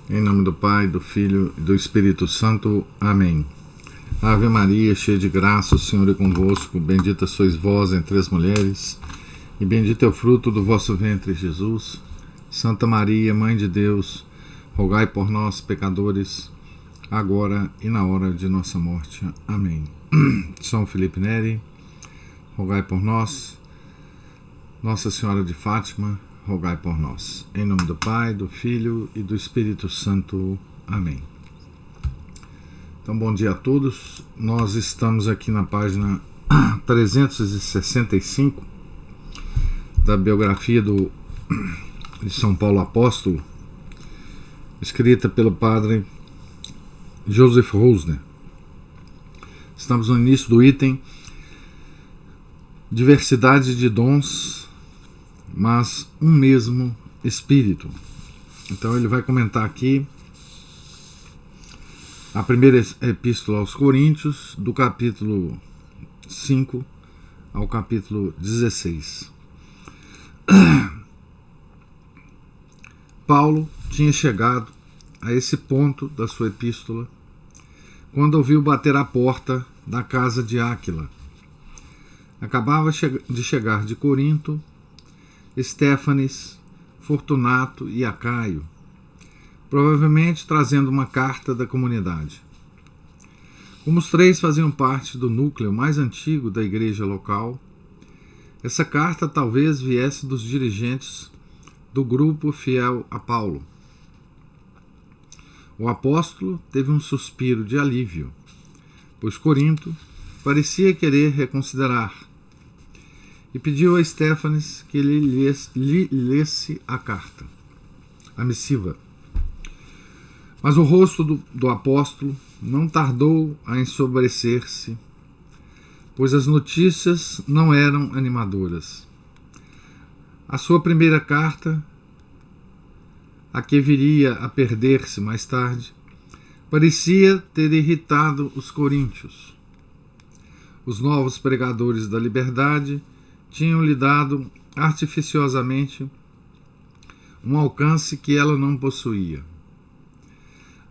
Em nome do Pai, do Filho e do Espírito Santo. Amém. Ave Maria, cheia de graça, o Senhor é convosco. Bendita sois vós entre as mulheres, e bendito é o fruto do vosso ventre, Jesus. Santa Maria, Mãe de Deus, rogai por nós, pecadores, agora e na hora de nossa morte. Amém. São Felipe Neri, rogai por nós. Nossa Senhora de Fátima, rogai por nós. Em nome do Pai, do Filho e do Espírito Santo. Amém. Então, bom dia a todos. Nós estamos aqui na página 365 da biografia de São Paulo Apóstolo, escrita pelo padre Joseph Rosner. Estamos no início do item diversidade de dons, mas um mesmo Espírito. Então ele vai comentar aqui a primeira epístola aos Coríntios, do capítulo 5 ao capítulo 16. Paulo tinha chegado a esse ponto da sua epístola quando ouviu bater à porta da casa de Áquila. Acabava de chegar de Corinto Estéfanes, Fortunato e Acaio, provavelmente trazendo uma carta da comunidade. Como os três faziam parte do núcleo mais antigo da igreja local, essa carta talvez viesse dos dirigentes do grupo fiel a Paulo. O apóstolo teve um suspiro de alívio, pois Corinto parecia querer reconsiderar, e pediu a Estéfanes que ele lesse a carta, a missiva. Mas o rosto do apóstolo não tardou a ensombrecer-se, pois as notícias não eram animadoras. A sua primeira carta, a que viria a perder-se mais tarde, parecia ter irritado os coríntios. Os novos pregadores da liberdade tinham lhe dado artificiosamente um alcance que ela não possuía.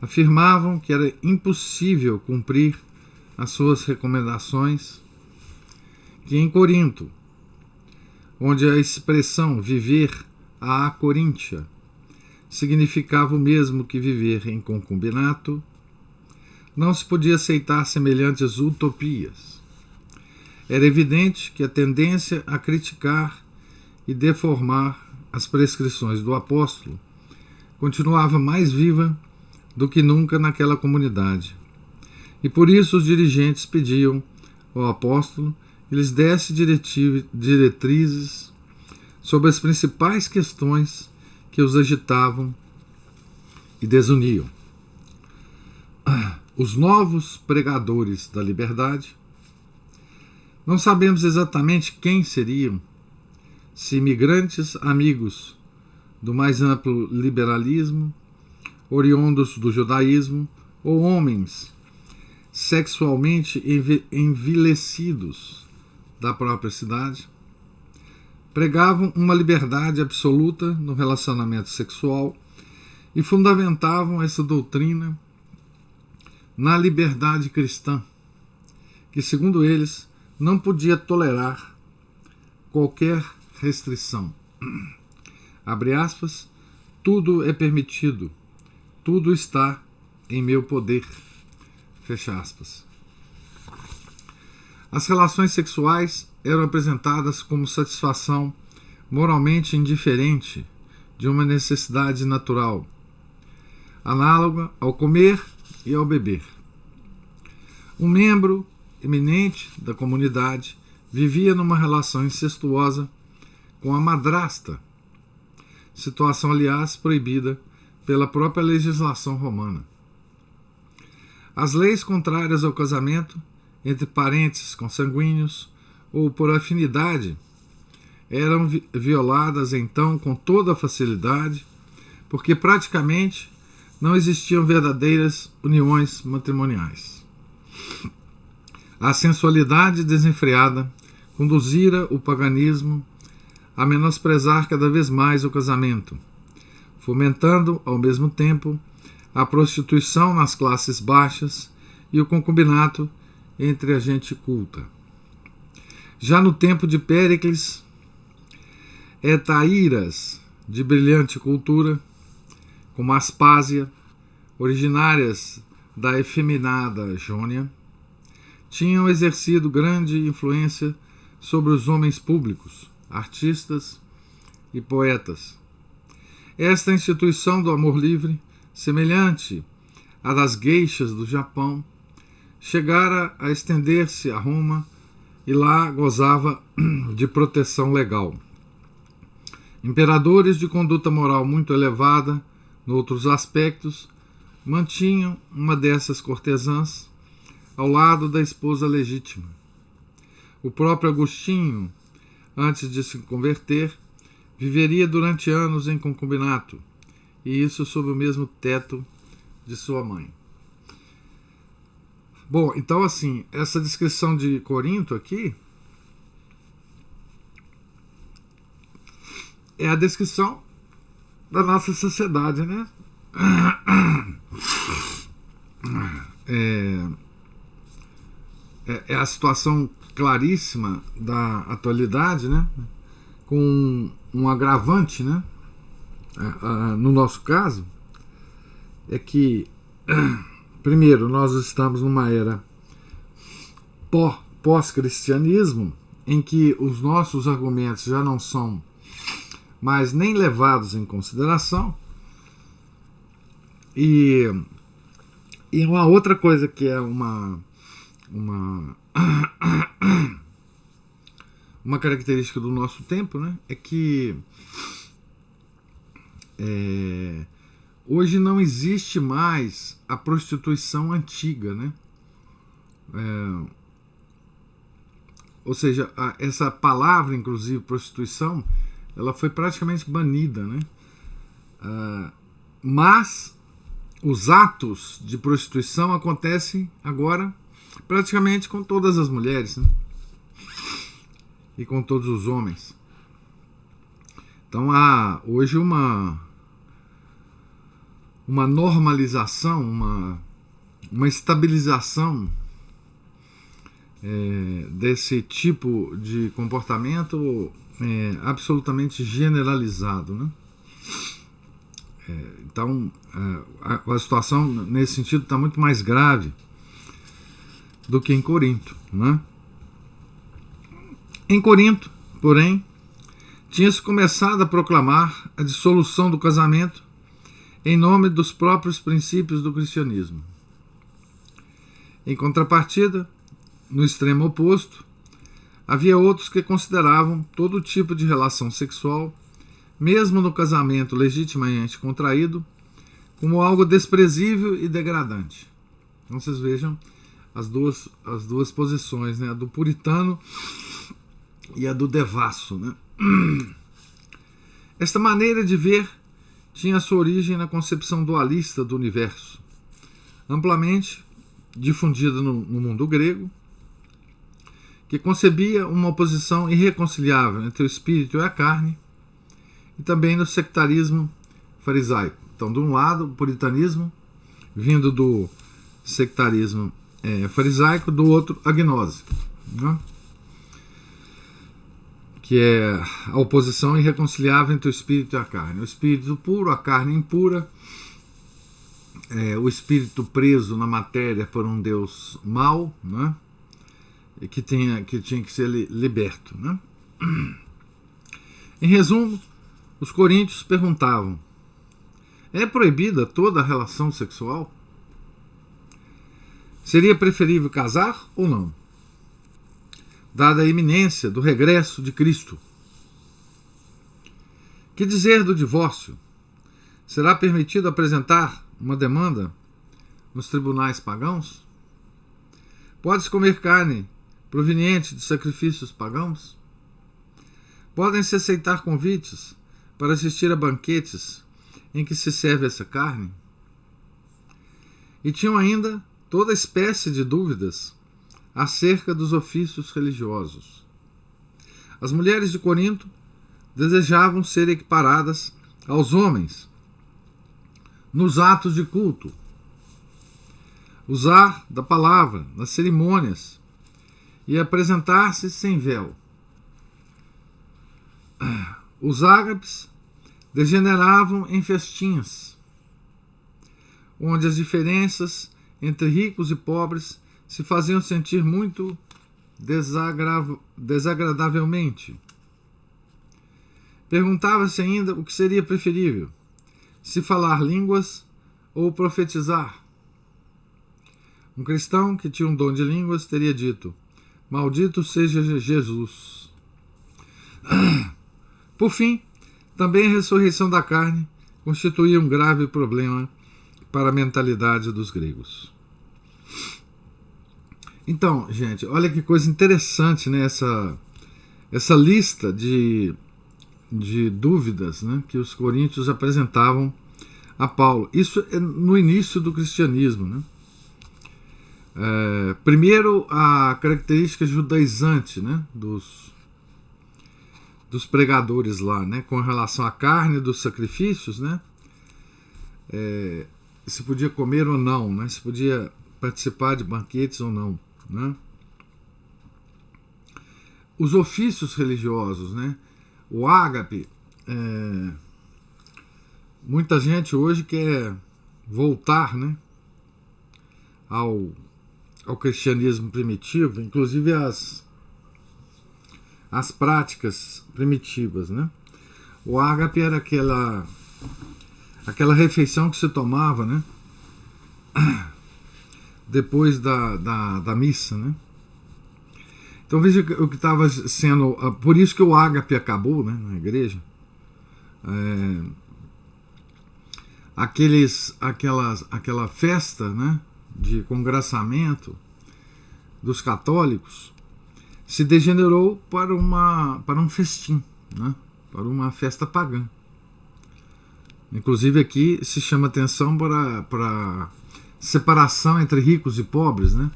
Afirmavam que era impossível cumprir as suas recomendações, que em Corinto, onde a expressão viver à coríntia significava o mesmo que viver em concubinato, não se podia aceitar semelhantes utopias. Era evidente que a tendência a criticar e deformar as prescrições do apóstolo continuava mais viva do que nunca naquela comunidade. E por isso os dirigentes pediam ao apóstolo que lhes desse diretrizes sobre as principais questões que os agitavam e desuniam. Os novos pregadores da liberdade, não sabemos exatamente quem seriam, se imigrantes amigos do mais amplo liberalismo, oriundos do judaísmo, ou homens sexualmente envilecidos da própria cidade, pregavam uma liberdade absoluta no relacionamento sexual e fundamentavam essa doutrina na liberdade cristã, que, segundo eles, não podia tolerar qualquer restrição. Abre aspas, tudo é permitido, tudo está em meu poder. Fecha aspas. As relações sexuais eram apresentadas como satisfação moralmente indiferente de uma necessidade natural, análoga ao comer e ao beber. Um membro eminente da comunidade vivia numa relação incestuosa com a madrasta, situação, aliás, proibida pela própria legislação romana. As leis contrárias ao casamento entre parentes consanguíneos ou por afinidade eram violadas então com toda a facilidade, porque praticamente não existiam verdadeiras uniões matrimoniais. A sensualidade desenfreada conduzira o paganismo a menosprezar cada vez mais o casamento, fomentando, ao mesmo tempo, a prostituição nas classes baixas e o concubinato entre a gente culta. Já no tempo de Péricles, hetaíras de brilhante cultura, como Aspásia, originárias da efeminada Jônia, tinham exercido grande influência sobre os homens públicos, artistas e poetas. Esta instituição do amor livre, semelhante à das gueixas do Japão, chegara a estender-se a Roma e lá gozava de proteção legal. Imperadores de conduta moral muito elevada, noutros aspectos, mantinham uma dessas cortesãs ao lado da esposa legítima. O próprio Agostinho, antes de se converter, viveria durante anos em concubinato, e isso sob o mesmo teto de sua mãe. Bom, então assim, essa descrição de Corinto aqui é a descrição da nossa sociedade, né? É a situação claríssima da atualidade, né? Com um agravante, né? No nosso caso, é que, primeiro, nós estamos numa era pós-cristianismo, em que os nossos argumentos já não são mais nem levados em consideração. E uma outra coisa que é uma característica do nosso tempo, né, é que hoje não existe mais a prostituição antiga, né? Ou seja, essa palavra, inclusive, prostituição, ela foi praticamente banida, né? Mas os atos de prostituição acontecem agora praticamente com todas as mulheres, né? E com todos os homens. Então há hoje uma normalização, uma estabilização desse tipo de comportamento absolutamente generalizado, né? Então a situação nesse sentido está muito mais grave do que em Corinto, né? Em Corinto, porém, tinha-se começado a proclamar a dissolução do casamento em nome dos próprios princípios do cristianismo. Em contrapartida, no extremo oposto, havia outros que consideravam todo tipo de relação sexual, mesmo no casamento legitimamente contraído, como algo desprezível e degradante. Então vocês vejam as duas posições, né? A do puritano e a do devasso, né? Esta maneira de ver tinha sua origem na concepção dualista do universo, amplamente difundida no mundo grego, que concebia uma oposição irreconciliável entre o espírito e a carne, e também no sectarismo farisaico. Então, de um lado, o puritanismo, vindo do sectarismo farisaico, do outro, a gnose, né? Que é a oposição irreconciliável entre o espírito e a carne. O espírito puro, a carne impura, o espírito preso na matéria por um Deus mau, né? E que tinha que ser liberto, né? Em resumo, os coríntios perguntavam: é proibida toda a relação sexual? Seria preferível casar ou não, dada a iminência do regresso de Cristo? Que dizer do divórcio? Será permitido apresentar uma demanda nos tribunais pagãos? Pode-se comer carne proveniente de sacrifícios pagãos? Podem-se aceitar convites para assistir a banquetes em que se serve essa carne? E tinham ainda toda espécie de dúvidas acerca dos ofícios religiosos. As mulheres de Corinto desejavam ser equiparadas aos homens nos atos de culto, usar da palavra, nas cerimônias e apresentar-se sem véu. Os ágapes degeneravam em festinhas, onde as diferenças entre ricos e pobres se faziam sentir muito desagradavelmente. Perguntava-se ainda o que seria preferível, se falar línguas ou profetizar. Um cristão que tinha um dom de línguas teria dito: maldito seja Jesus. Por fim, também a ressurreição da carne constituía um grave problema para a mentalidade dos gregos. Então, gente, olha que coisa interessante, né? Essa lista de dúvidas, né, que os coríntios apresentavam a Paulo. Isso é no início do cristianismo, né? Primeiro, a característica judaizante, né, dos pregadores lá, né, com relação à carne dos sacrifícios, né, se podia comer ou não, né, se podia participar de banquetes ou não, né. Os ofícios religiosos, né, o ágape, muita gente hoje quer voltar, né, ao cristianismo primitivo, inclusive as práticas primitivas, né? O ágape era aquela refeição que se tomava, né, depois da missa, né? Então veja o que estava sendo, por isso que o ágape acabou, né, na igreja. Aquela festa, né, de congraçamento dos católicos se degenerou para um festim, né, para uma festa pagã. Inclusive aqui se chama atenção para separação entre ricos e pobres, né?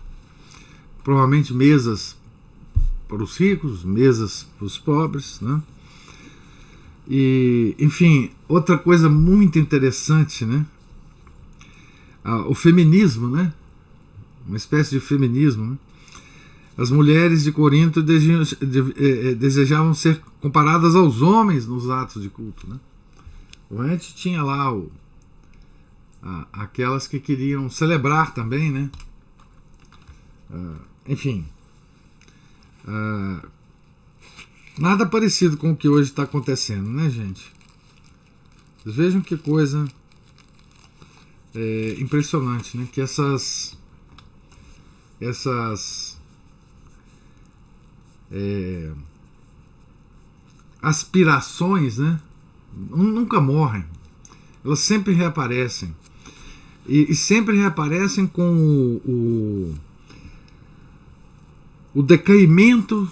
Provavelmente mesas para os ricos, mesas para os pobres, né? E, enfim, outra coisa muito interessante, né? O feminismo, né? Uma espécie de feminismo, né? As mulheres de Corinto desejavam ser comparadas aos homens nos atos de culto, né? Antes tinha lá aquelas que queriam celebrar também, né? Enfim, nada parecido com o que hoje está acontecendo, né, gente? Vocês vejam que coisa impressionante, né? Que essas aspirações, né, nunca morrem, elas sempre reaparecem e sempre reaparecem com o decaimento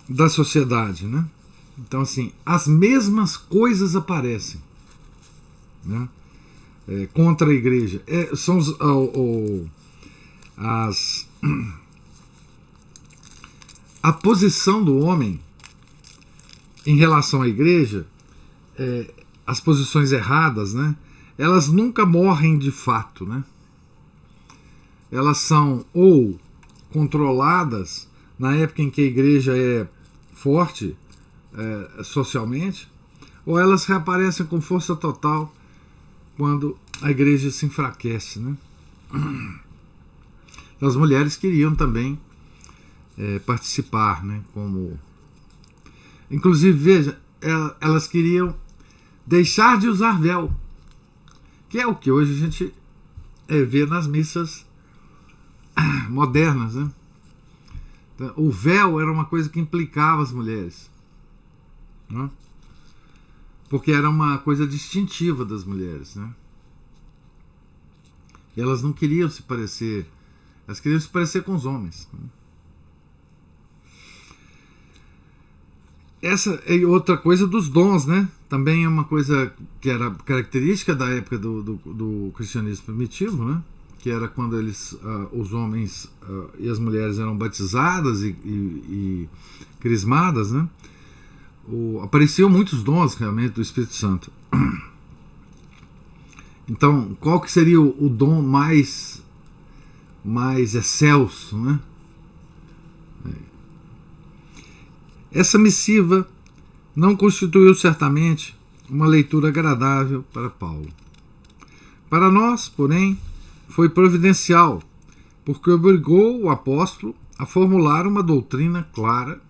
da sociedade, né? Então, assim, as mesmas coisas aparecem, né, contra a igreja. São a posição do homem em relação à igreja, as posições erradas, né, elas nunca morrem de fato, né? Elas são ou controladas na época em que a igreja é forte socialmente, ou elas reaparecem com força total quando a igreja se enfraquece, né? As mulheres queriam também participar, né? Inclusive, veja, elas queriam deixar de usar véu, que é o que hoje a gente vê nas missas modernas, né? Então, o véu era uma coisa que implicava as mulheres, né? Porque era uma coisa distintiva das mulheres, né? E elas não queriam se parecer, elas queriam se parecer com os homens, né? Essa é outra coisa dos dons, né? Também é uma coisa que era característica da época do cristianismo primitivo, né? Que era quando os homens e as mulheres eram batizadas e crismadas, né? Apareciam muitos dons realmente do Espírito Santo. Então, qual que seria o dom mais excelso, né? Essa missiva não constituiu certamente uma leitura agradável para Paulo. Para nós, porém, foi providencial, porque obrigou o apóstolo a formular uma doutrina clara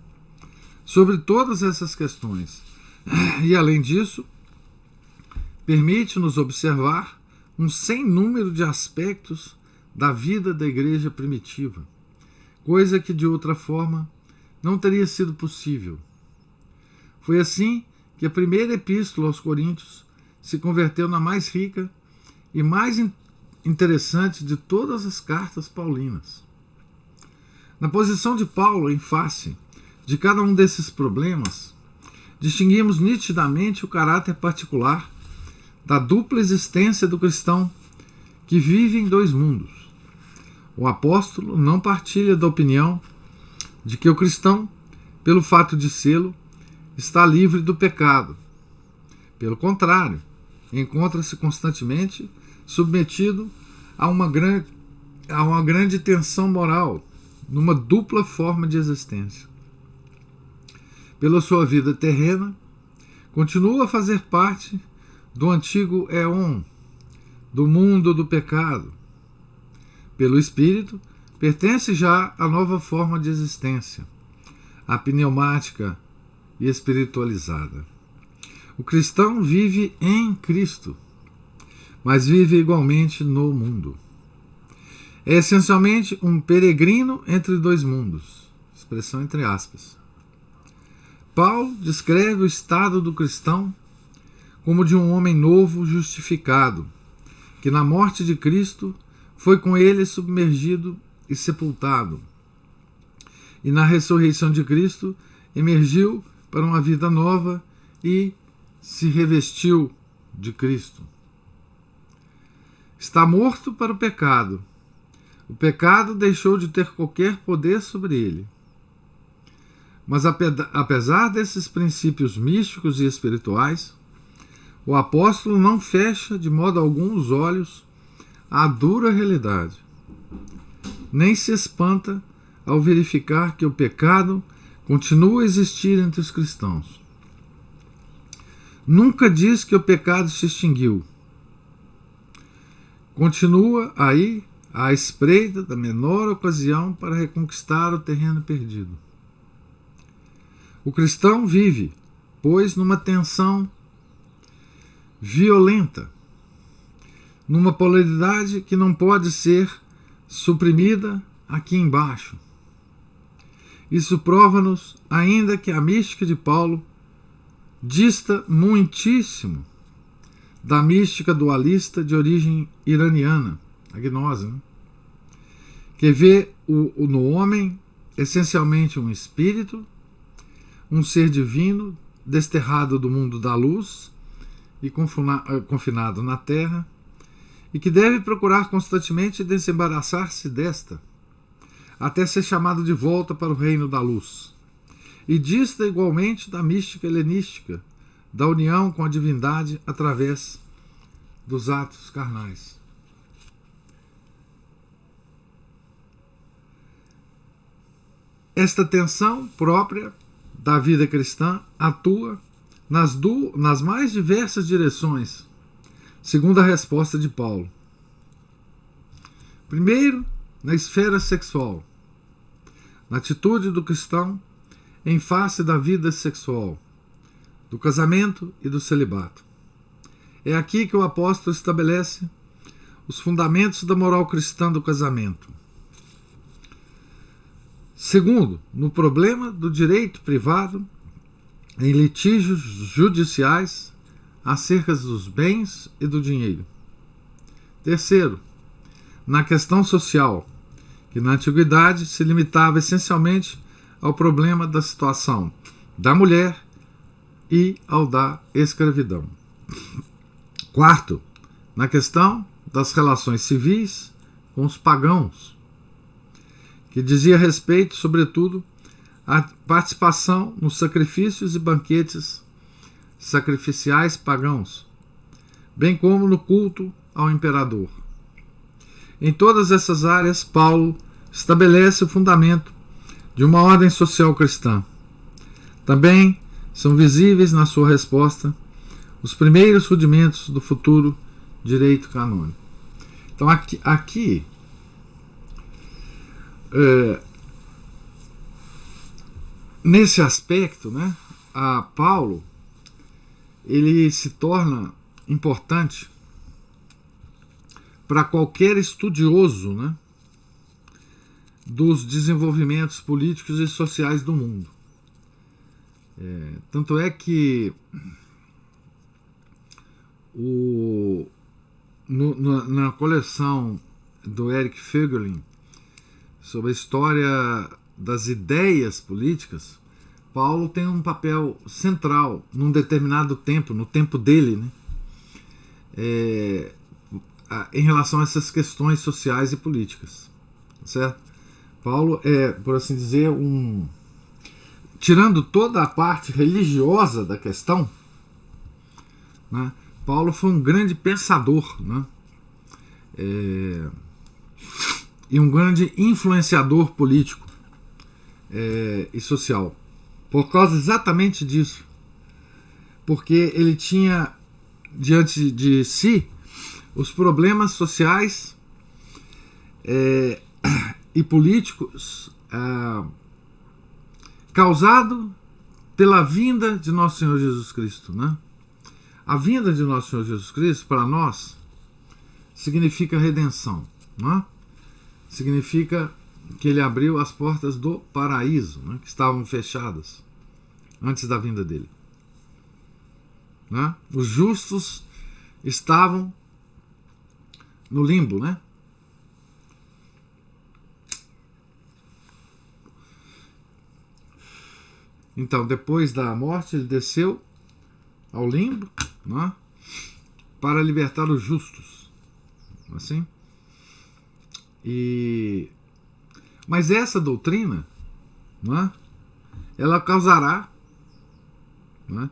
sobre todas essas questões. E, além disso, permite-nos observar um sem número de aspectos da vida da igreja primitiva, coisa que de outra forma não teria sido possível. Foi assim que a primeira epístola aos Coríntios se converteu na mais rica e mais interessante de todas as cartas paulinas. Na posição de Paulo em face de cada um desses problemas, distinguimos nitidamente o caráter particular da dupla existência do cristão que vive em dois mundos. O apóstolo não partilha da opinião de que o cristão, pelo fato de sê-lo, está livre do pecado. Pelo contrário, encontra-se constantemente submetido a uma grande tensão moral, numa dupla forma de existência. Pela sua vida terrena, continua a fazer parte do antigo éon, do mundo do pecado. Pelo Espírito, pertence já à nova forma de existência, a pneumática e espiritualizada. O cristão vive em Cristo, mas vive igualmente no mundo. É essencialmente um peregrino entre dois mundos, expressão entre aspas. Paulo descreve o estado do cristão como de um homem novo justificado, que na morte de Cristo foi com ele submergido e sepultado, e na ressurreição de Cristo emergiu para uma vida nova e se revestiu de Cristo. Está morto para o pecado. O pecado deixou de ter qualquer poder sobre ele. Mas apesar desses princípios místicos e espirituais, o apóstolo não fecha de modo algum os olhos à dura realidade, nem se espanta ao verificar que o pecado continua a existir entre os cristãos. Nunca diz que o pecado se extinguiu. Continua aí à espreita da menor ocasião para reconquistar o terreno perdido. O cristão vive, pois, numa tensão violenta, numa polaridade que não pode ser suprimida aqui embaixo. Isso prova-nos ainda que a mística de Paulo dista muitíssimo da mística dualista de origem iraniana, a gnose, né? Que vê no homem essencialmente um espírito, um ser divino, desterrado do mundo da luz e confinado na terra, e que deve procurar constantemente desembaraçar-se desta, até ser chamado de volta para o reino da luz. E dista igualmente da mística helenística, da união com a divindade através dos atos carnais. Esta tensão própria da vida cristã atua nas mais diversas direções, segundo a resposta de Paulo. Primeiro, na esfera sexual, na atitude do cristão em face da vida sexual, do casamento e do celibato. É aqui que o apóstolo estabelece os fundamentos da moral cristã do casamento. Segundo, no problema do direito privado em litígios judiciais acerca dos bens e do dinheiro. Terceiro, na questão social, que na antiguidade se limitava essencialmente ao problema da situação da mulher e ao da escravidão. Quarto, na questão das relações civis com os pagãos, que dizia respeito, sobretudo, à participação nos sacrifícios e banquetes sacrificiais pagãos, bem como no culto ao imperador. Em todas essas áreas, Paulo estabelece o fundamento de uma ordem social cristã. Também são visíveis na sua resposta os primeiros rudimentos do futuro direito canônico. Então aqui nesse aspecto, né, a Paulo ele se torna importante para qualquer estudioso, né, dos desenvolvimentos políticos e sociais do mundo. Tanto é que na coleção do Eric Fögelin sobre a história das ideias políticas, Paulo tem um papel central num determinado tempo, no tempo dele, né, em relação a essas questões sociais e políticas, certo? Paulo é, por assim dizer, tirando toda a parte religiosa da questão, né, Paulo foi um grande pensador, né, e um grande influenciador político e social, por causa exatamente disso, porque ele tinha diante de si os problemas sociais e políticos causados pela vinda de Nosso Senhor Jesus Cristo, né? A vinda de Nosso Senhor Jesus Cristo para nós significa redenção, né? Significa que ele abriu as portas do paraíso, né, que estavam fechadas antes da vinda dele, né? Os justos estavam no limbo, né? Então, depois da morte, ele desceu ao limbo, né, para libertar os justos, assim. Mas essa doutrina, né, ela causará, né,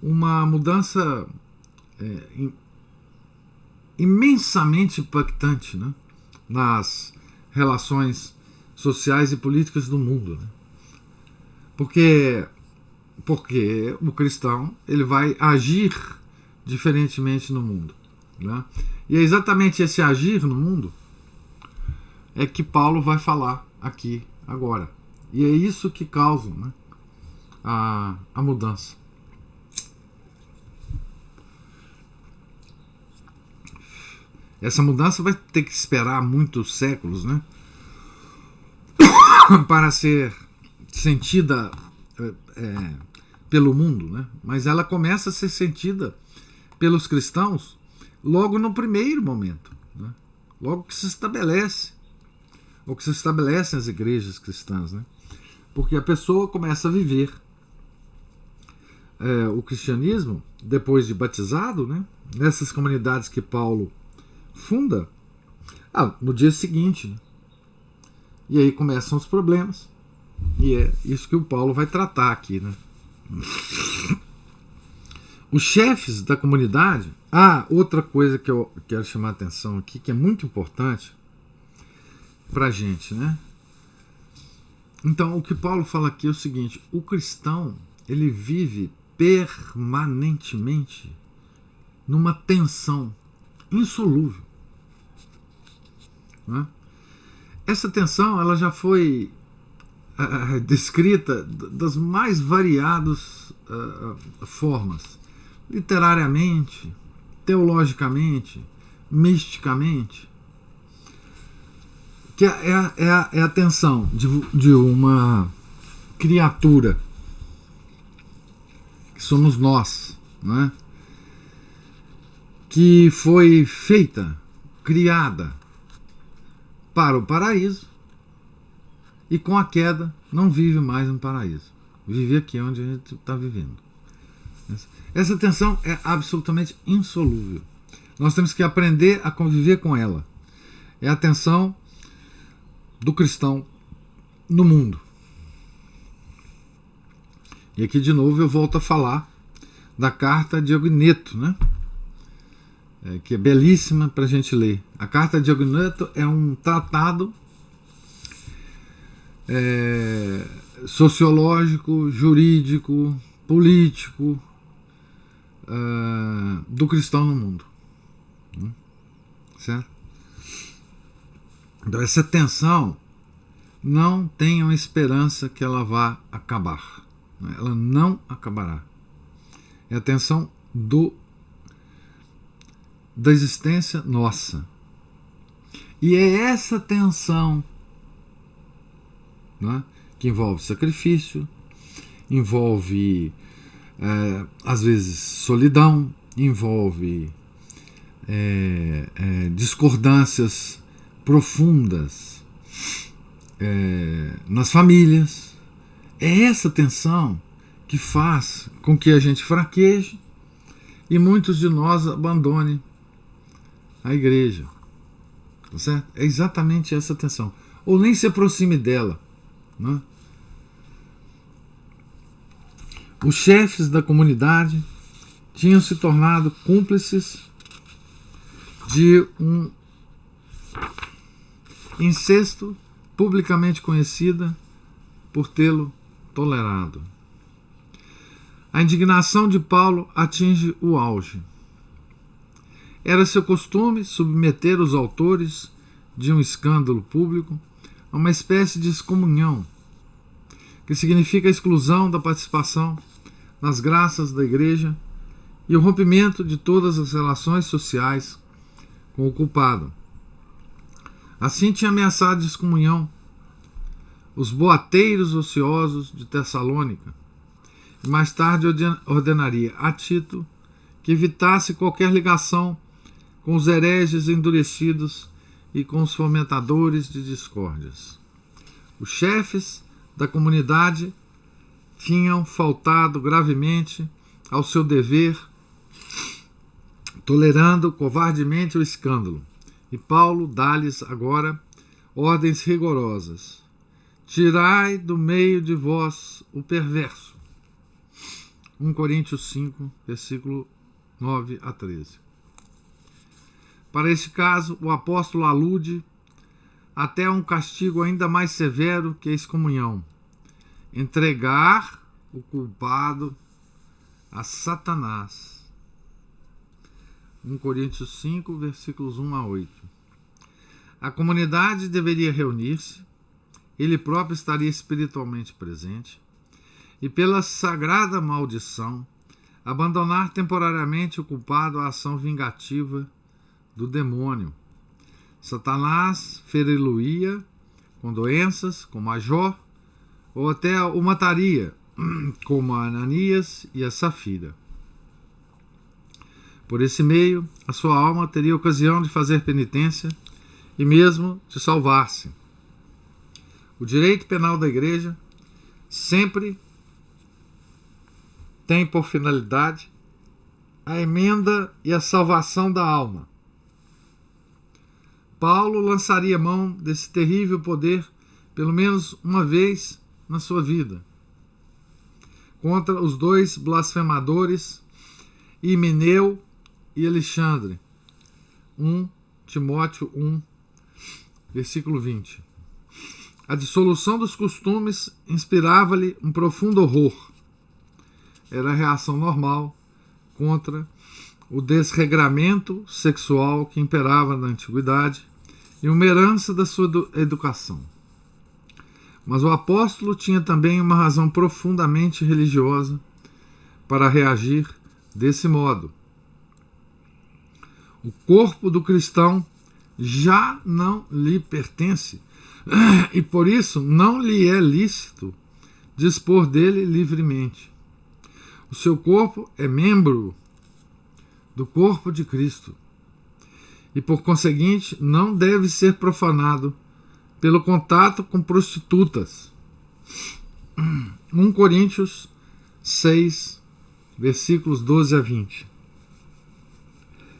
uma mudança imensamente impactante, né, nas relações sociais e políticas do mundo, né? Porque o cristão ele vai agir diferentemente no mundo, né? E é exatamente esse agir no mundo é que Paulo vai falar aqui agora. E é isso que causa, né, a mudança. Essa mudança vai ter que esperar muitos séculos, né, para ser sentida pelo mundo, né? Mas ela começa a ser sentida pelos cristãos logo no primeiro momento, né? Logo que se estabelece, ou que se estabelecem as igrejas cristãs, né? Porque a pessoa começa a viver o cristianismo depois de batizado, né? Nessas comunidades que Paulo funda, no dia seguinte, né? E aí começam os problemas. E é isso que o Paulo vai tratar aqui, né? Os chefes da comunidade. Outra coisa que eu quero chamar a atenção aqui, que é muito importante pra gente, né? Então, o que Paulo fala aqui é o seguinte: o cristão, ele vive permanentemente numa tensão insolúvel, né? Essa tensão, ela já foi descrita das mais variadas formas, literariamente, teologicamente, misticamente, que é a tensão de uma criatura que somos nós, né? Que foi feita, criada para o paraíso, e com a queda não vive mais no paraíso, vive aqui onde a gente está vivendo. Essa tensão é absolutamente insolúvel. Nós temos que aprender a conviver com ela. É a tensão do cristão no mundo. E aqui de novo eu volto a falar da carta de Agneto, né? que é belíssima para a gente ler. A Carta de Agnoeto é um tratado sociológico, jurídico, político do cristão no mundo. Certo? Então essa tensão não tenham esperança que ela vá acabar. Ela não acabará. É a tensão da existência nossa. E é essa tensão, né, que envolve sacrifício, envolve às vezes solidão, envolve discordâncias profundas nas famílias. É essa tensão que faz com que a gente fraqueje e muitos de nós abandonem a igreja. Tá certo? É exatamente essa tensão. Ou nem se aproxime dela. Né? Os chefes da comunidade tinham se tornado cúmplices de um incesto publicamente conhecida por tê-lo tolerado. A indignação de Paulo atinge o auge. Era seu costume submeter os autores de um escândalo público a uma espécie de excomunhão, que significa a exclusão da participação nas graças da igreja e o rompimento de todas as relações sociais com o culpado. Assim tinha ameaçado de excomunhão os boateiros ociosos de Tessalônica, e mais tarde ordenaria a Tito que evitasse qualquer ligação com os hereges endurecidos e com os fomentadores de discórdias. Os chefes da comunidade tinham faltado gravemente ao seu dever, tolerando covardemente o escândalo. E Paulo dá-lhes agora ordens rigorosas. Tirai do meio de vós o perverso. 1 Coríntios 5, versículo 9 a 13. Para este caso, o apóstolo alude até a um castigo ainda mais severo que a excomunhão: entregar o culpado a Satanás. 1 Coríntios 5, versículos 1 a 8. A comunidade deveria reunir-se, ele próprio estaria espiritualmente presente, e pela sagrada maldição, abandonar temporariamente o culpado à ação vingativa do demônio. Satanás feri-lo-ia com doenças, como a Jó, ou até o mataria, como a Ananias e a Safira. Por esse meio, a sua alma teria ocasião de fazer penitência e mesmo de salvar-se. O direito penal da igreja sempre tem por finalidade a emenda e a salvação da alma. Paulo lançaria mão desse terrível poder pelo menos uma vez na sua vida, contra os dois blasfemadores, Himeneu e Alexandre. 1 Timóteo 1, versículo 20. A dissolução dos costumes inspirava-lhe um profundo horror. Era a reação normal contra o desregramento sexual que imperava na antiguidade e uma herança da sua educação. Mas o apóstolo tinha também uma razão profundamente religiosa para reagir desse modo. O corpo do cristão já não lhe pertence e por isso não lhe é lícito dispor dele livremente. O seu corpo é membro do corpo de Cristo e, por conseguinte, não deve ser profanado pelo contato com prostitutas. 1 Coríntios 6, versículos 12 a 20.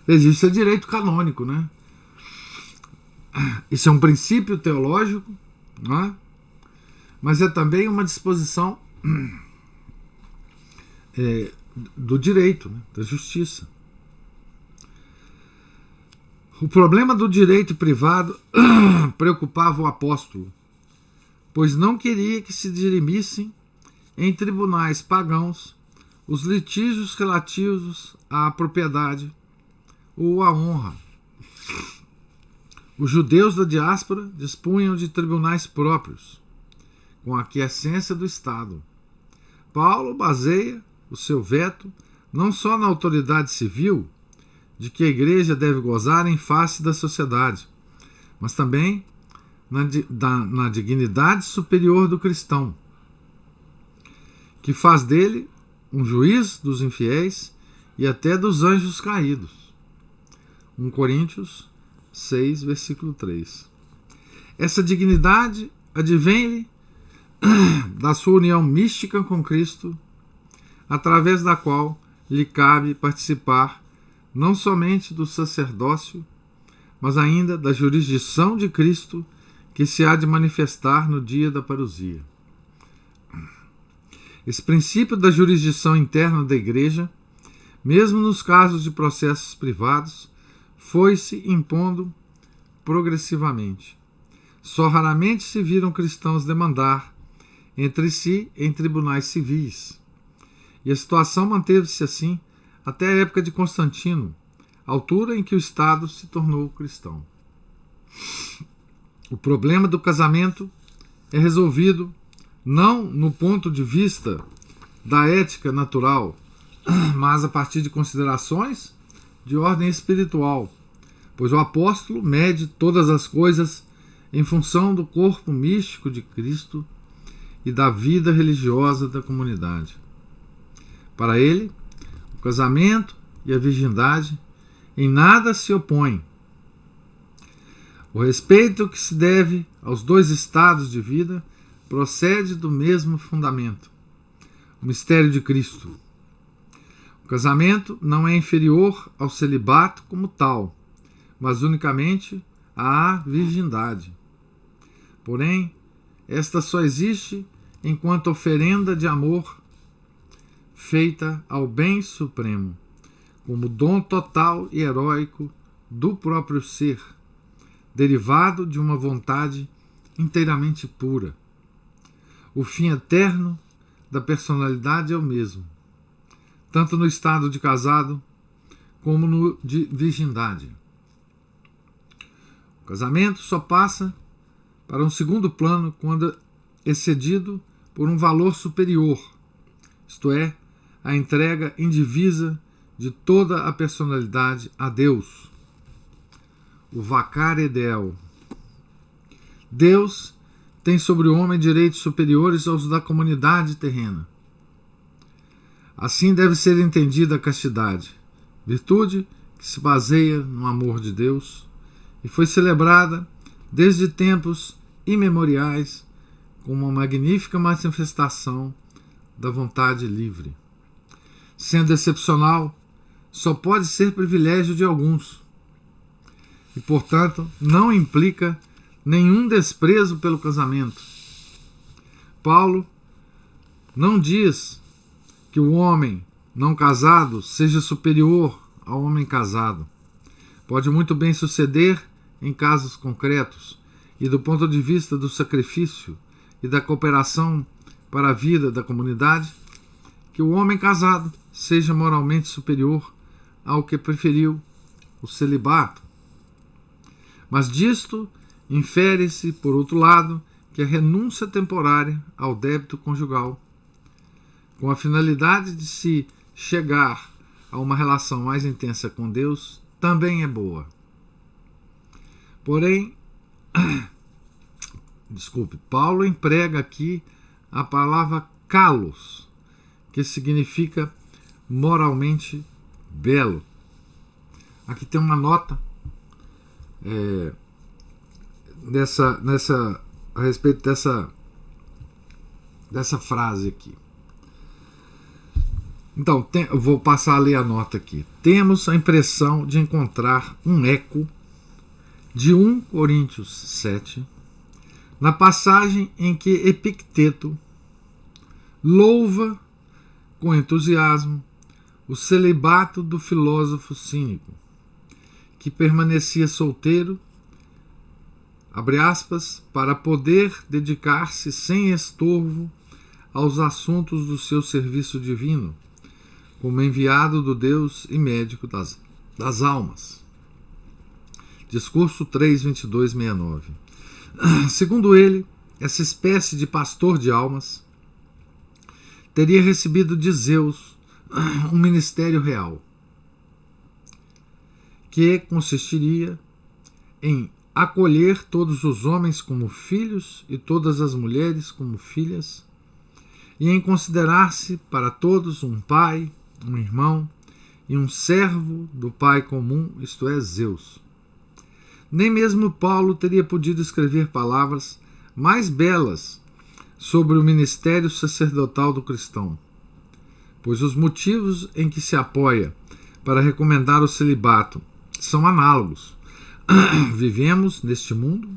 Isso é direito canônico, né? Isso é um princípio teológico, não é? Mas é também uma disposição do direito, né? Da justiça. O problema do direito privado preocupava o apóstolo, pois não queria que se dirimissem em tribunais pagãos os litígios relativos à propriedade ou à honra. Os judeus da diáspora dispunham de tribunais próprios, com a aquiescência do Estado. Paulo baseia o seu veto não só na autoridade civil, de que a igreja deve gozar em face da sociedade, mas também na dignidade superior do cristão, que faz dele um juiz dos infiéis e até dos anjos caídos. 1 Coríntios 6, versículo 3. Essa dignidade advém-lhe da sua união mística com Cristo, através da qual lhe cabe participar não somente do sacerdócio, mas ainda da jurisdição de Cristo, que se há de manifestar no dia da parousia. Esse princípio da jurisdição interna da Igreja, mesmo nos casos de processos privados, foi-se impondo progressivamente. Só raramente se viram cristãos demandar entre si em tribunais civis. E a situação manteve-se assim até a época de Constantino, altura em que o Estado se tornou cristão. O problema do casamento é resolvido não no ponto de vista da ética natural, mas a partir de considerações de ordem espiritual, pois o apóstolo mede todas as coisas em função do corpo místico de Cristo e da vida religiosa da comunidade. Para ele, o casamento e a virgindade em nada se opõem. O respeito que se deve aos dois estados de vida procede do mesmo fundamento, o mistério de Cristo. O casamento não é inferior ao celibato como tal, mas unicamente à virgindade. Porém, esta só existe enquanto oferenda de amor feita ao bem supremo, como dom total e heróico do próprio ser, derivado de uma vontade inteiramente pura. O fim eterno da personalidade é o mesmo, tanto no estado de casado como no de virgindade. O casamento só passa para um segundo plano quando excedido por um valor superior, isto é, a entrega indivisa de toda a personalidade a Deus. O vacare Deo. Deus tem sobre o homem direitos superiores aos da comunidade terrena. Assim deve ser entendida a castidade, virtude que se baseia no amor de Deus e foi celebrada desde tempos imemoriais como uma magnífica manifestação da vontade livre. Sendo excepcional, só pode ser privilégio de alguns e, portanto, não implica nenhum desprezo pelo casamento. Paulo não diz que o homem não casado seja superior ao homem casado. Pode muito bem suceder em casos concretos e do ponto de vista do sacrifício e da cooperação para a vida da comunidade, que o homem casado seja moralmente superior ao que preferiu o celibato. Mas disto infere-se, por outro lado, que a renúncia temporária ao débito conjugal, com a finalidade de se chegar a uma relação mais intensa com Deus, também é boa. Porém, Paulo emprega aqui a palavra kalos, que significa moralmente belo. Aqui tem uma nota a respeito dessa frase aqui. Então, eu vou passar a ler a nota aqui. Temos a impressão de encontrar um eco de 1 Coríntios 7, na passagem em que Epicteto louva com entusiasmo o celibato do filósofo cínico, que permanecia solteiro, abre aspas, para poder dedicar-se sem estorvo aos assuntos do seu serviço divino, como enviado do Deus e médico das almas. Discurso 3:22-69. Segundo ele, essa espécie de pastor de almas teria recebido de Zeus um ministério real, que consistiria em acolher todos os homens como filhos e todas as mulheres como filhas, e em considerar-se para todos um pai, um irmão e um servo do Pai comum, isto é, Zeus. Nem mesmo Paulo teria podido escrever palavras mais belas sobre o ministério sacerdotal do cristão, pois os motivos em que se apoia para recomendar o celibato são análogos. Vivemos neste mundo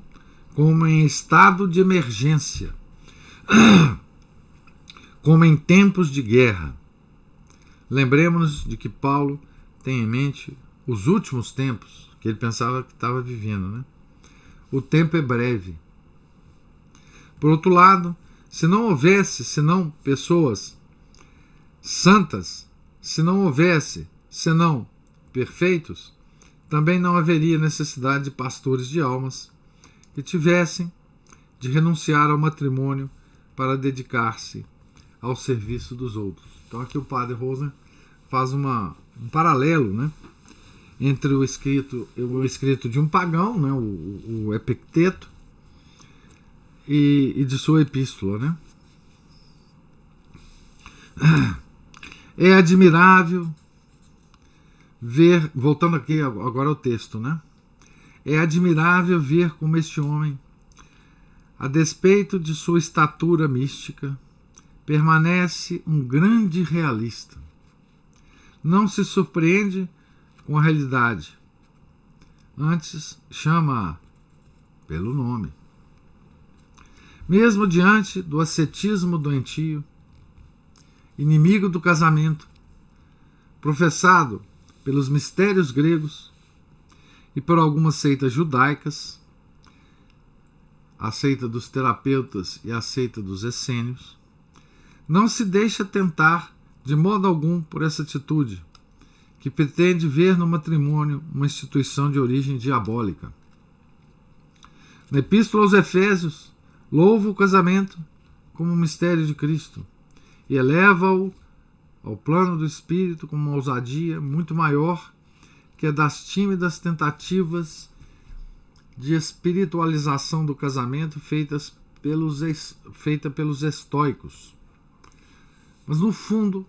como em estado de emergência, como em tempos de guerra. Lembremos-nos de que Paulo tem em mente os últimos tempos que ele pensava que estava vivendo, né? O tempo é breve. Por outro lado, se não houvesse senão pessoas santas, se não houvesse senão perfeitos, também não haveria necessidade de pastores de almas que tivessem de renunciar ao matrimônio para dedicar-se ao serviço dos outros. Então aqui o padre Rosa faz um paralelo, né, entre o escrito de um pagão, né, o Epicteto, e de sua epístola, né? É admirável ver, voltando aqui agora ao texto, né? É admirável ver como este homem, a despeito de sua estatura mística, permanece um grande realista. Não se surpreende com a realidade, antes chama-a pelo nome. Mesmo diante do ascetismo doentio, inimigo do casamento, professado pelos mistérios gregos e por algumas seitas judaicas, a seita dos terapeutas e a seita dos essênios, não se deixa tentar de modo algum por essa atitude, que pretende ver no matrimônio uma instituição de origem diabólica. Na Epístola aos Efésios, louva o casamento como um mistério de Cristo e eleva-o ao plano do Espírito com uma ousadia muito maior que a das tímidas tentativas de espiritualização do casamento feita pelos estoicos. Mas, no fundo,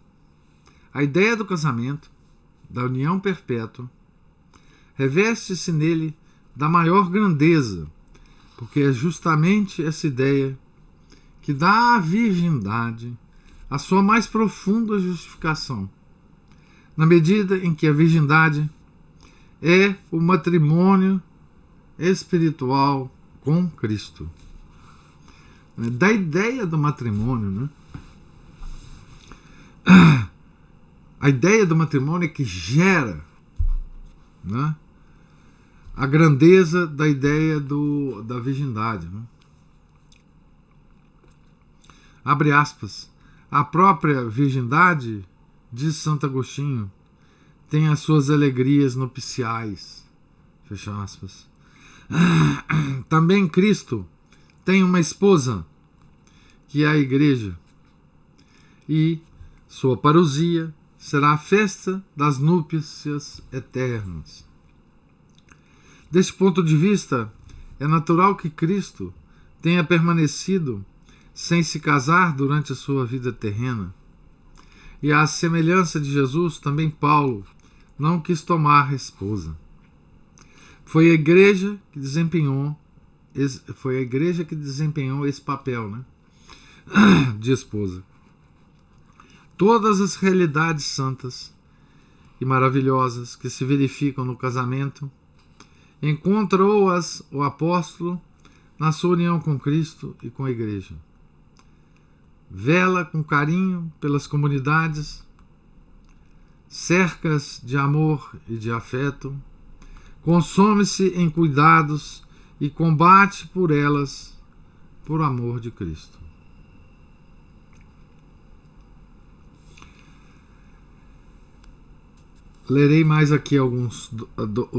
a ideia do casamento, da união perpétua, reveste-se nele da maior grandeza, porque é justamente essa ideia que dá à virgindade a sua mais profunda justificação, na medida em que a virgindade é o matrimônio espiritual com Cristo. Da ideia do matrimônio, né? A ideia do matrimônio é que gera, né, a grandeza da ideia da virgindade, né? Abre aspas. A própria virgindade, diz Santo Agostinho, tem as suas alegrias nupciais. Fecha aspas. Também Cristo tem uma esposa, que é a Igreja, e sua parousia será a festa das núpcias eternas. Deste ponto de vista, é natural que Cristo tenha permanecido sem se casar durante a sua vida terrena. E à semelhança de Jesus, também Paulo não quis tomar esposa. Foi a igreja que desempenhou esse papel, né, de esposa. Todas as realidades santas e maravilhosas que se verificam no casamento encontrou-as o apóstolo na sua união com Cristo e com a igreja. Vela com carinho pelas comunidades, cercas de amor e de afeto, consome-se em cuidados e combate por elas por amor de Cristo. Lerei mais aqui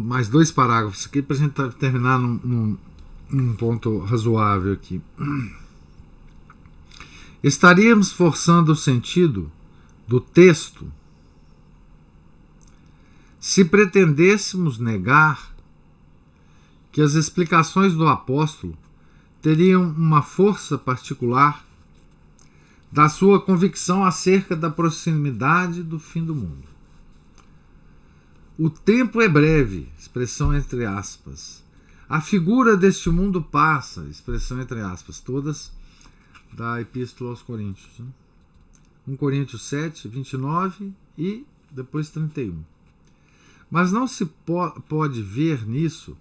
mais 2 parágrafos aqui para a gente terminar num ponto razoável aqui. Estaríamos forçando o sentido do texto se pretendêssemos negar que as explicações do apóstolo teriam uma força particular da sua convicção acerca da proximidade do fim do mundo. O tempo é breve, expressão entre aspas. A figura deste mundo passa, expressão entre aspas, todas da Epístola aos Coríntios. 1 Coríntios 7, 29 e depois 31. Mas não se pode ver nisso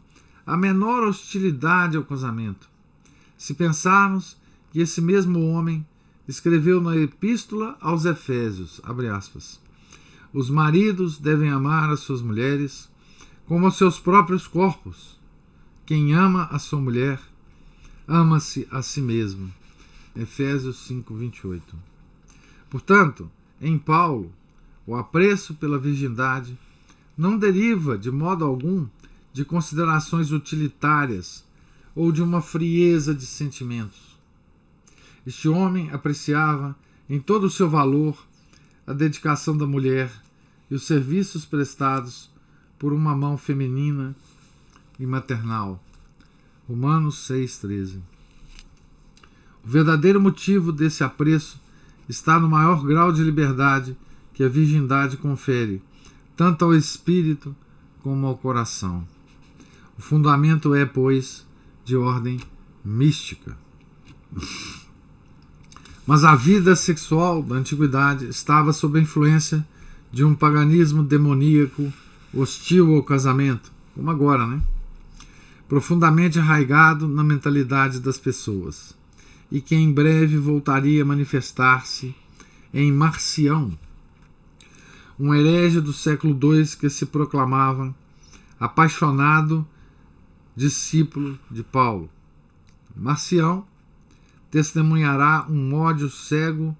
a menor hostilidade ao casamento, se pensarmos que esse mesmo homem escreveu na Epístola aos Efésios, abre aspas, os maridos devem amar as suas mulheres como aos seus próprios corpos. Quem ama a sua mulher, ama-se a si mesmo. Efésios 5, 28. Portanto, em Paulo, o apreço pela virgindade não deriva de modo algum de considerações utilitárias ou de uma frieza de sentimentos. Este homem apreciava em todo o seu valor a dedicação da mulher e os serviços prestados por uma mão feminina e maternal. Romanos 6,13. O verdadeiro motivo desse apreço está no maior grau de liberdade que a virgindade confere, tanto ao espírito como ao coração. O fundamento é, pois, de ordem mística. Mas a vida sexual da antiguidade estava sob a influência de um paganismo demoníaco hostil ao casamento, como agora, né? Profundamente arraigado na mentalidade das pessoas, e que em breve voltaria a manifestar-se em Marcião, um herege do século II que se proclamava apaixonado discípulo de Paulo. Marcião testemunhará um ódio cego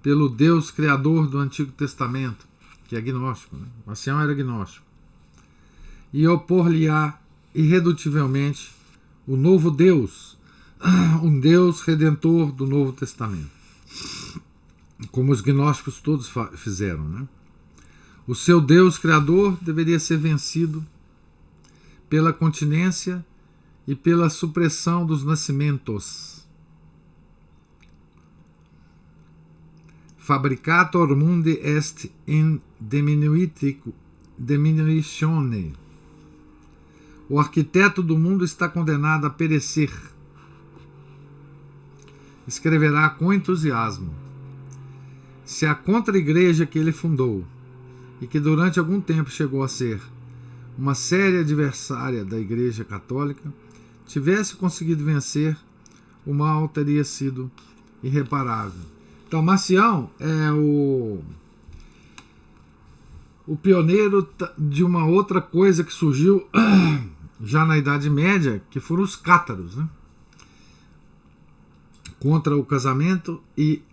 pelo Deus criador do Antigo Testamento, que é agnóstico, né? Marcião era agnóstico, e opor-lhe-á irredutivelmente o novo Deus, um Deus redentor do Novo Testamento, como os gnósticos todos fizeram, né? O seu Deus criador deveria ser vencido pela continência e pela supressão dos nascimentos. Fabricator mundi est in diminutione. O arquiteto do mundo está condenado a perecer. Escreverá com entusiasmo. Se a contra-igreja que ele fundou, e que durante algum tempo chegou a ser uma séria adversária da Igreja Católica, tivesse conseguido vencer, o mal teria sido irreparável. Então, Marcião é o pioneiro de uma outra coisa que surgiu já na Idade Média, que foram os cátaros, né? Contra o casamento, e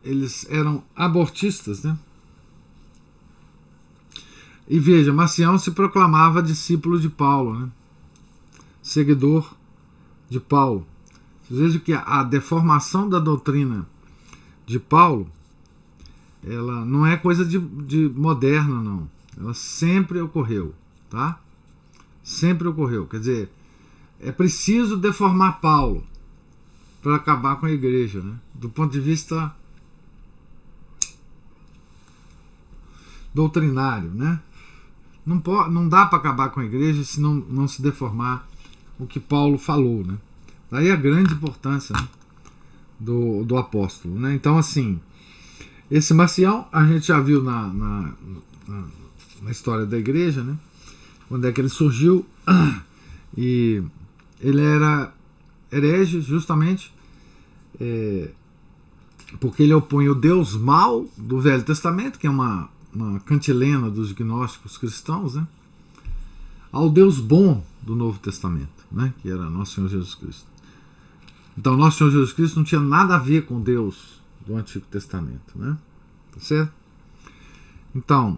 eles eram abortistas, né? E veja, Marcião se proclamava discípulo de Paulo, né? Seguidor de Paulo. Vocês vejam que a deformação da doutrina de Paulo, ela não é coisa de moderna, não. Ela sempre ocorreu, tá? Sempre ocorreu. Quer dizer, é preciso deformar Paulo para acabar com a igreja, né? Do ponto de vista doutrinário, né? Não dá para acabar com a igreja se não se deformar o que Paulo falou, né? Daí a grande importância, né, do apóstolo, né? Então, assim, esse Marcião a gente já viu na história da igreja, né? Quando é que ele surgiu, e ele era herege justamente porque ele opõe o Deus mau do Velho Testamento, que é uma cantilena dos gnósticos cristãos, né, ao Deus bom do Novo Testamento, né? Que era nosso Senhor Jesus Cristo. Então, nosso Senhor Jesus Cristo não tinha nada a ver com Deus do Antigo Testamento, né? Tá certo? Então,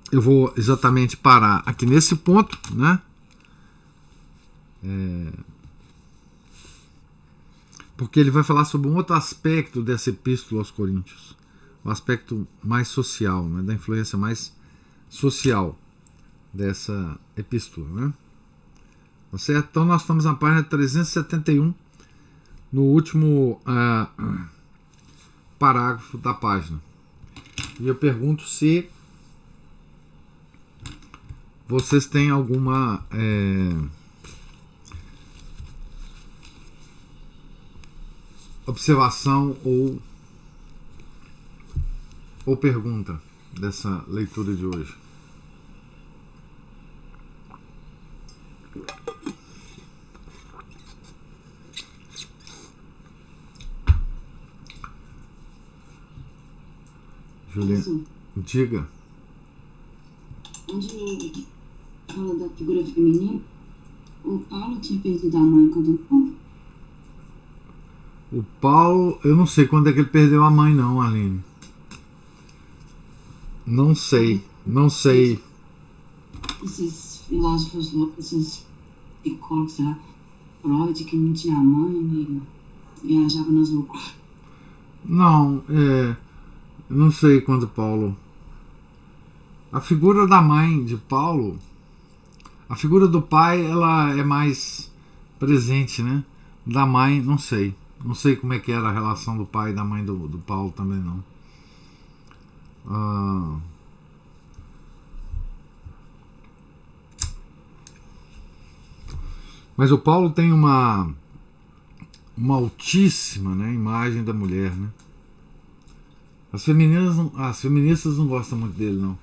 eu vou exatamente parar aqui nesse ponto, né? Porque ele vai falar sobre um outro aspecto dessa epístola aos Coríntios, o aspecto mais social, né? Da influência mais social dessa epístola, né? Tá certo? Então nós estamos na página 371, no último parágrafo da página. E eu pergunto se vocês têm alguma observação ou pergunta dessa leitura de hoje. Juliana, diga. Onde fala da figura feminina, o Paulo tinha perdido a mãe quando novo? O Paulo, eu não sei quando é que ele perdeu a mãe, não, Aline. Não sei. Esses filósofos loucos, esses psicólogos lá, Freud, que não tinha mãe, e viajava nas loucuras. Não, não sei quando Paulo. A figura da mãe de Paulo, a figura do pai, ela é mais presente, né? Da mãe, não sei. Não sei como é que era a relação do pai e da mãe do Paulo também, não. Mas o Paulo tem uma altíssima, né, imagem da mulher, né? As feministas não gostam muito dele, não.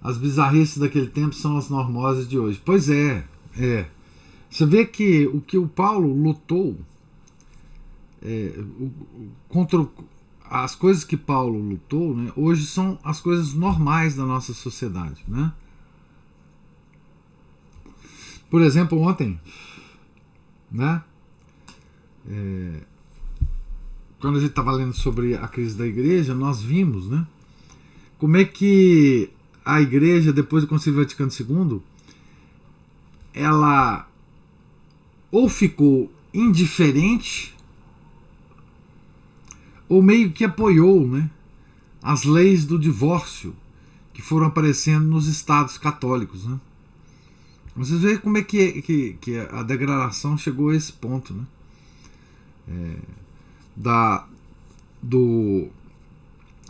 As bizarrices daquele tempo são as normosas de hoje. Pois é. Você vê que o Paulo lutou contra as coisas que Paulo lutou, né, hoje são as coisas normais da nossa sociedade, né? Por exemplo, ontem, né, quando a gente estava lendo sobre a crise da igreja, nós vimos, né, como é que a igreja, depois do Concílio Vaticano II, ela ou ficou indiferente ou meio que apoiou, né, as leis do divórcio que foram aparecendo nos estados católicos, né? Vocês veem como é que a degradação chegou a esse ponto, né?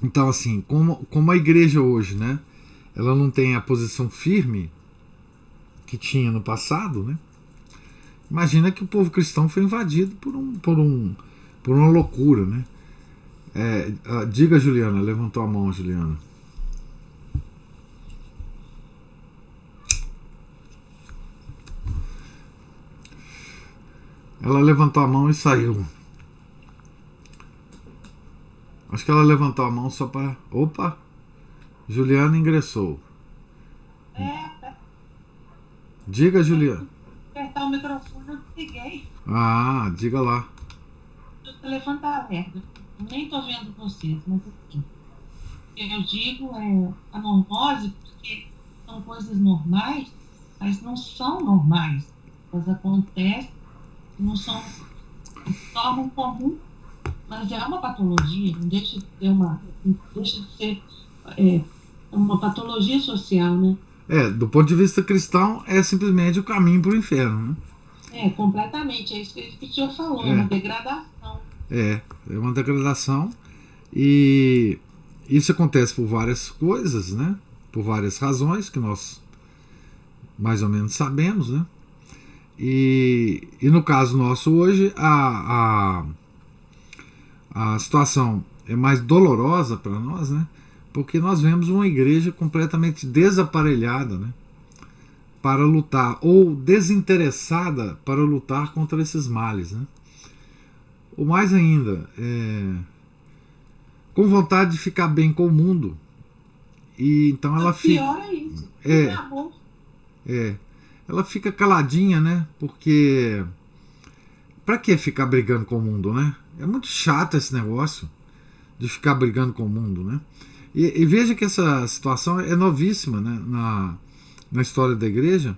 Então, assim, como a igreja hoje, né, ela não tem a posição firme que tinha no passado, né? Imagina que o povo cristão foi invadido por uma loucura, né? Diga, Juliana, levantou a mão, Juliana. Ela levantou a mão e saiu. Acho que ela levantou a mão só para... Opa! Juliana ingressou. Diga, Juliana. Apertar o microfone, eu desliguei. Diga lá. O telefone tá aberto. Nem tô vendo vocês, mas aqui. Eu digo a normose porque são coisas normais, mas não são normais. Elas acontecem, não são, se tornam comum, mas é uma patologia, não deixa de ser uma patologia social, né? Do ponto de vista cristão, é simplesmente o caminho para o inferno, né? Completamente, é isso que o senhor falou, é uma degradação. É uma degradação, e isso acontece por várias coisas, né? Por várias razões que nós mais ou menos sabemos, né? E no caso nosso hoje, a situação é mais dolorosa para nós, né? Porque nós vemos uma igreja completamente desaparelhada, né, para lutar, ou desinteressada para lutar contra esses males, né? Ou mais ainda, com vontade de ficar bem com o mundo. E então ela fica... Pior é isso. ela fica caladinha, né? Porque pra que ficar brigando com o mundo, né? É muito chato esse negócio de ficar brigando com o mundo, né? E veja que essa situação é novíssima, né? Na história da igreja,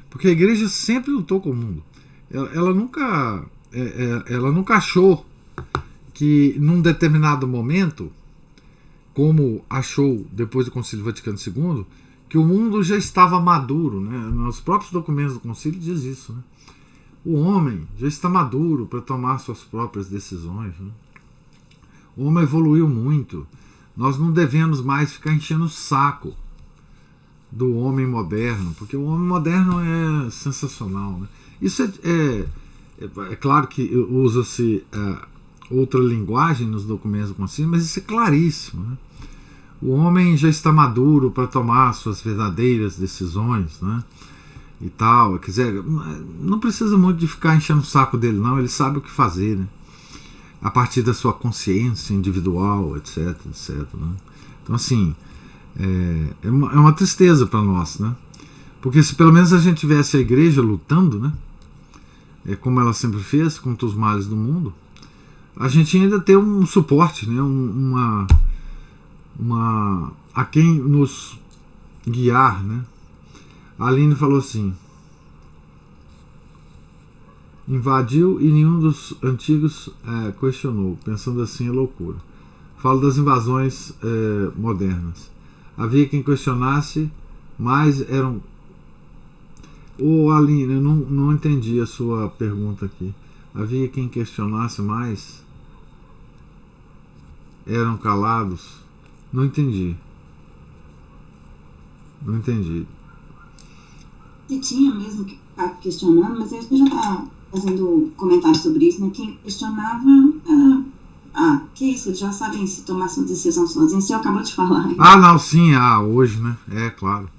porque a igreja sempre lutou com o mundo. Ela nunca achou que num determinado momento, como achou depois do Concílio Vaticano II, que o mundo já estava maduro, né? Nos próprios documentos do concílio diz isso, né? O homem já está maduro para tomar suas próprias decisões, né? O homem evoluiu muito. Nós não devemos mais ficar enchendo o saco do homem moderno, porque o homem moderno é sensacional, né? Isso é claro que usa-se outra linguagem nos documentos do concílio, mas isso é claríssimo, né? O homem já está maduro para tomar suas verdadeiras decisões, né? E tal, quer dizer, não precisa muito de ficar enchendo o saco dele, não. Ele sabe o que fazer, né? A partir da sua consciência individual, etc, né? Então, assim, é uma tristeza para nós, né? Porque se pelo menos a gente tivesse a igreja lutando, né? Como ela sempre fez contra os males do mundo, a gente ainda tem um suporte, né? A quem nos guiar, né? A Aline falou assim: invadiu e nenhum dos antigos questionou, pensando assim é loucura. Falo das invasões modernas. Havia quem questionasse, mas eram... Aline, eu não entendi a sua pergunta aqui. Havia quem questionasse, mas eram calados? Não entendi. E tinha mesmo que ficar questionando, mas a gente já está fazendo comentários sobre isso, né? Quem questionava que isso, eles já sabem se tomar sua decisão sozinhos, você acabou de falar. Não, sim, hoje, né? Claro.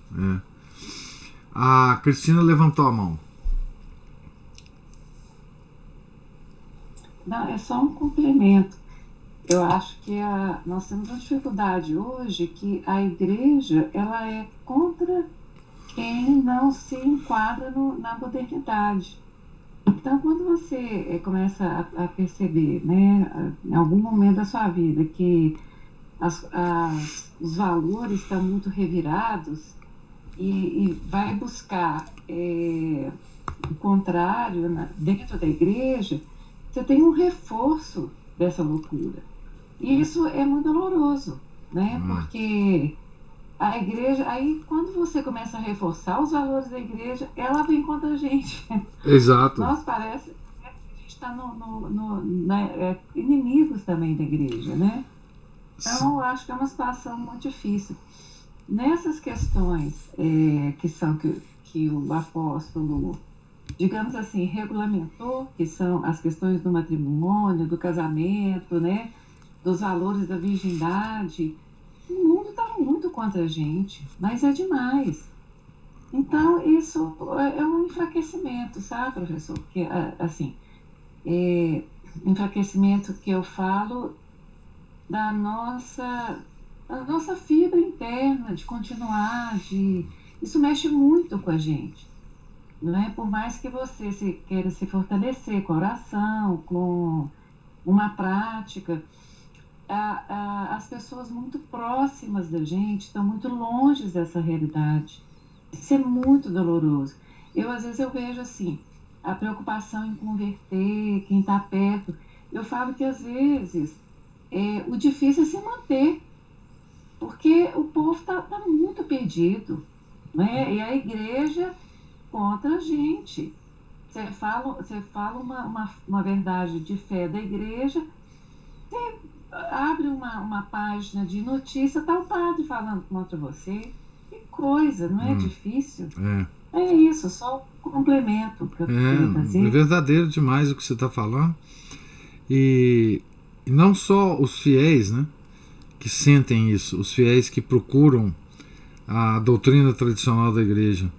A Cristina levantou a mão. Não, é só um complemento. Eu acho que nós temos uma dificuldade hoje que a igreja ela é contra quem não se enquadra na modernidade. Então, quando você começa a perceber, né, em algum momento da sua vida, que os valores estão muito revirados e vai buscar o contrário dentro da igreja, você tem um reforço dessa loucura. E isso é muito doloroso, né? Porque a igreja, aí quando você começa a reforçar os valores da igreja, ela vem contra a gente. Exato. Nós parece que a gente está inimigos também da igreja, né? Então, eu acho que é uma situação muito difícil. Nessas questões que o apóstolo, digamos assim, regulamentou, que são as questões do matrimônio, do casamento, né? Dos valores da virgindade, o mundo está muito contra a gente, mas é demais. Então, isso é um enfraquecimento, sabe, professor? Porque, assim, enfraquecimento que eu falo da nossa fibra interna, de continuar, isso mexe muito com a gente. Não é? Por mais que você queira se fortalecer com a oração, com uma prática, as pessoas muito próximas da gente estão muito longe dessa realidade. Isso é muito doloroso. Às vezes eu vejo assim, a preocupação em converter quem está perto. Eu falo que às vezes o difícil é se manter, porque o povo está muito perdido, né? E a igreja contra a gente. Você fala uma verdade de fé da igreja, você abre uma página de notícia, está o padre falando contra você. Que coisa, não é difícil? É isso, só um complemento que eu queria fazer. É verdadeiro demais o que você está falando. E não só os fiéis, né, que sentem isso, os fiéis que procuram a doutrina tradicional da igreja,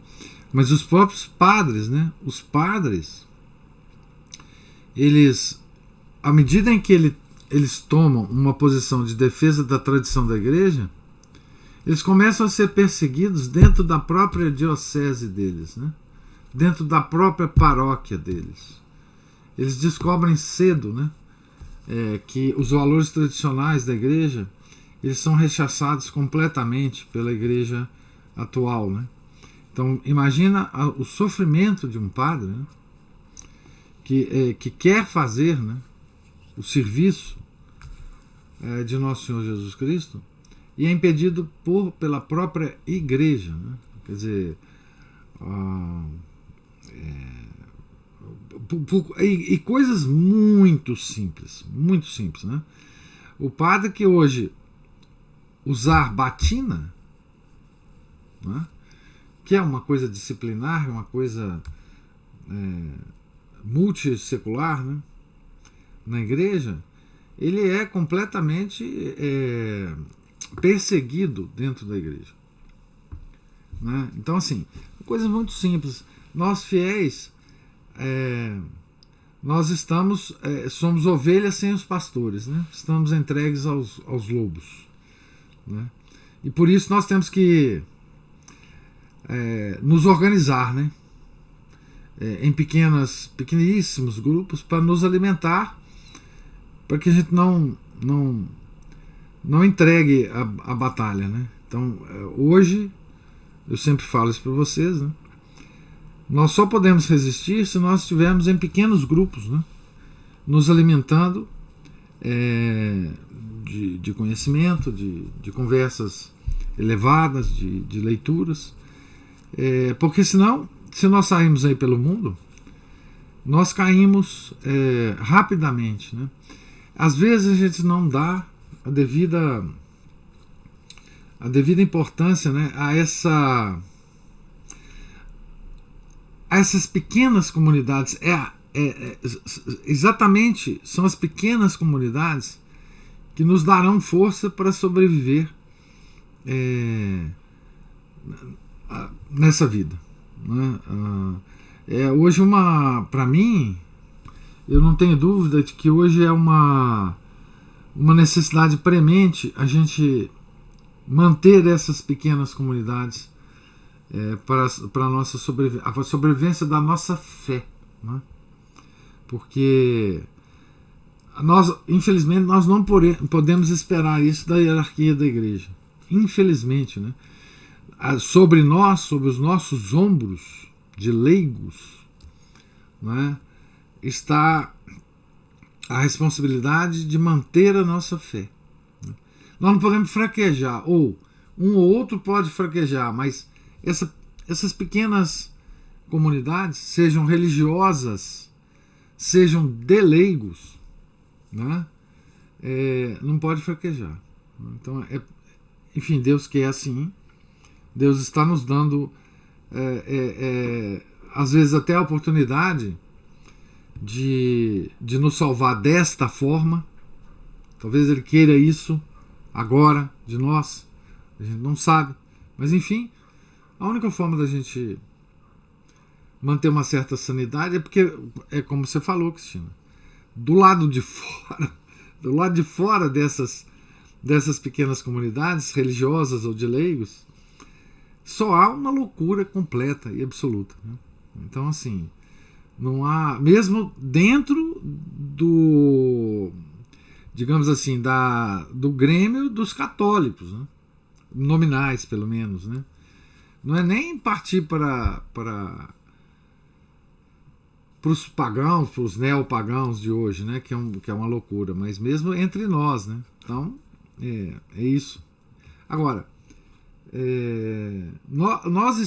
mas os próprios padres, né? Os padres, eles, à medida em que eles tomam uma posição de defesa da tradição da igreja, eles começam a ser perseguidos dentro da própria diocese deles, né? Dentro da própria paróquia deles. Eles descobrem cedo, né, que os valores tradicionais da igreja, eles são rechaçados completamente pela igreja atual, né? Então imagina o sofrimento de um padre, né, que quer fazer, né, o serviço de Nosso Senhor Jesus Cristo e é impedido pela própria igreja, né? Quer dizer, e coisas muito simples, né? O padre que hoje usar batina, né, que é uma coisa disciplinar, uma coisa multissecular, né, na igreja, ele é completamente perseguido dentro da igreja, né? Então, assim, coisas muito simples. Nós fiéis, nós somos ovelhas sem os pastores, né? Estamos entregues aos lobos, né? E por isso nós temos que nos organizar, né, em pequeníssimos grupos para nos alimentar, para que a gente não entregue a batalha, né? Então, hoje, eu sempre falo isso para vocês, né? Nós só podemos resistir se nós estivermos em pequenos grupos, né, nos alimentando de conhecimento, de conversas elevadas, de leituras, porque senão, se nós sairmos aí pelo mundo, nós caímos rapidamente, né? Às vezes a gente não dá a devida importância, né, a essas pequenas comunidades. Exatamente, são as pequenas comunidades que nos darão força para sobreviver nessa vida, né? Hoje, para mim, eu não tenho dúvida de que hoje é uma necessidade premente a gente manter essas pequenas comunidades para a sobrevivência da nossa fé, né? Porque infelizmente, nós não podemos esperar isso da hierarquia da igreja. Infelizmente, né? Sobre os nossos ombros de leigos, né, está a responsabilidade de manter a nossa fé. Nós não podemos fraquejar, ou um ou outro pode fraquejar, mas essas pequenas comunidades, sejam religiosas, sejam de leigos, né, não pode fraquejar. Então, enfim, Deus quer assim. Deus está nos dando, às vezes, até a oportunidade de nos salvar desta forma. Talvez Ele queira isso agora de nós, a gente não sabe, mas enfim, a única forma da gente manter uma certa sanidade é porque, como você falou, Cristina, do lado de fora dessas pequenas comunidades religiosas ou de leigos, só há uma loucura completa e absoluta, né? Então, assim, não há, mesmo dentro do, digamos assim, do grêmio dos católicos, né, nominais pelo menos, né, não é nem partir para os pagãos, para os neopagãos de hoje, né, que é uma loucura, mas mesmo entre nós, né. Então, é isso. Agora, nós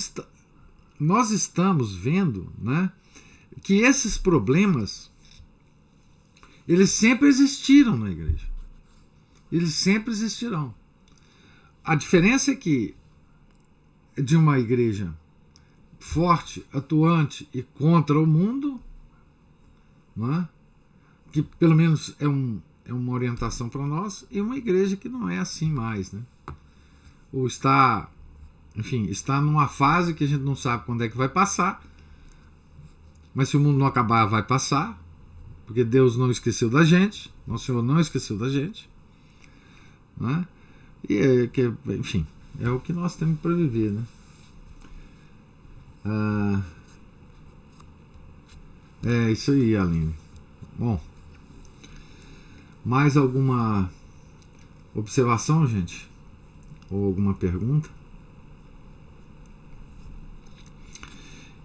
estamos vendo, né, que esses problemas, eles sempre existiram na igreja. Eles sempre existirão. A diferença é que de uma igreja forte, atuante e contra o mundo, né, que pelo menos é uma orientação para nós, e uma igreja que não é assim mais, né? Ou está numa fase que a gente não sabe quando é que vai passar, mas se o mundo não acabar, vai passar, porque Deus não esqueceu da gente, Nosso Senhor não esqueceu da gente, né? Enfim, É o que nós temos para viver, né? É isso aí, Aline. Bom, mais alguma observação, gente? Ou alguma pergunta?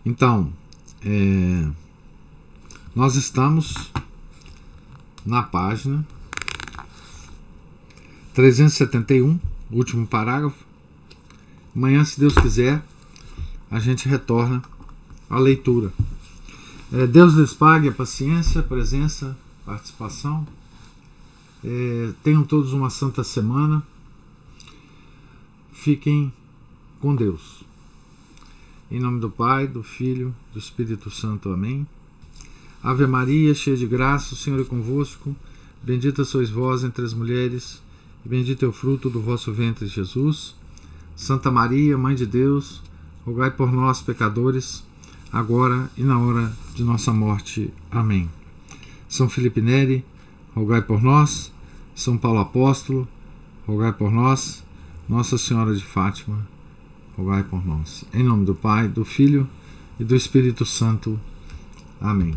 Então, nós estamos na página 371, último parágrafo. Amanhã, se Deus quiser, a gente retorna à leitura. Deus lhes pague a paciência, a presença, a participação. Tenham todos uma santa semana. Fiquem com Deus. Em nome do Pai, do Filho, do Espírito Santo. Amém. Ave Maria, cheia de graça, o Senhor é convosco. Bendita sois vós entre as mulheres, e bendito é o fruto do vosso ventre, Jesus. Santa Maria, Mãe de Deus, rogai por nós, pecadores, agora e na hora de nossa morte. Amém. São Felipe Neri, rogai por nós. São Paulo Apóstolo, rogai por nós. Nossa Senhora de Fátima, rogai por nós. Em nome do Pai, do Filho e do Espírito Santo. Amém.